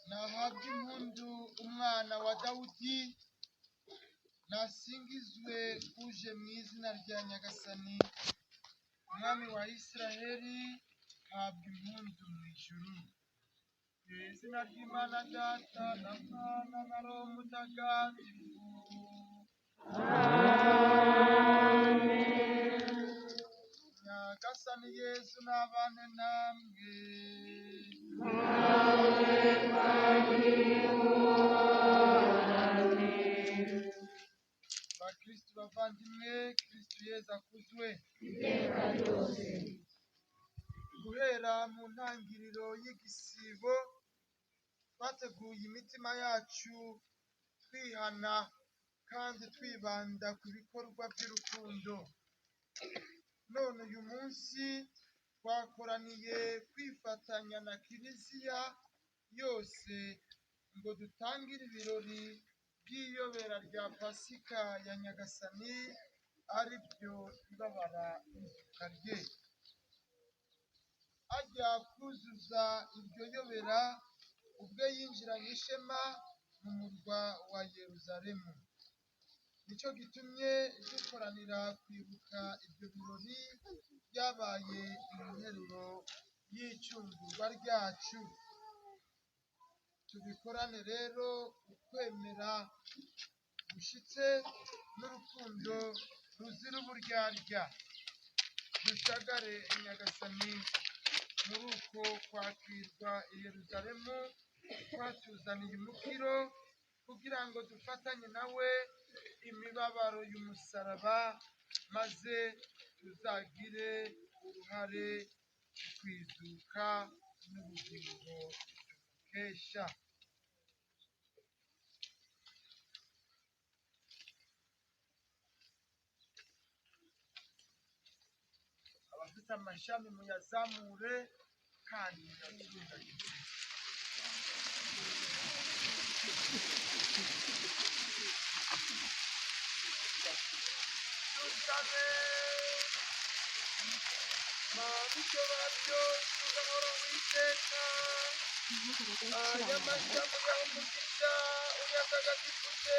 nahabwe impundu umwana wa Dawudi, nasingizwe uje mu izina rya Nyagasani, umwami wa Isiraheli, habwa impundu mu ijuru. Mu izina ry'Imana Data na Mwana na Roho Mutagatifu. Nyagasani Yesu nabane namwe. Bakristu bavandimwe, Kristu Yesu akuzwe. Guhera mu ntangiriro y'igisibo twateguye imitima yacu twihana kandi twibanda ku bikorwa by'urukundo. None uyu munsi twakoraniye kwifatanya na Kiliziya yose ngo dutangire ibirori by'iyobera rya Pasika ya Nyagasani, ari byo ibabara izuka rye. Ajya kuzuza iryo yobera ubwo yinjiranye ishema mu murwa wa Yeruzalemu. Nicyo gitumye dukoranira kwibuka ibyo birori byabaye mu nteruro y'icungurwa ryacu. Tubikorane rero ukwemera gushitse n'urukundo ruzira uburyarya. Dushagare Nyagasani muri uko kwakirwa i Yeruzalemu kwatuzaniye umukiro, kugira ngo dufatanye nawe imibabaro y'umusaraba, maze tuzagire uruhare mu kwizuka n'ubugingo tumukesha. Abafite amashami muyazamure kandi muyazungagize. Dusabe Mana ishobora byose, ugahora witeka, aya mashami yawe umugisha uyatagatifuze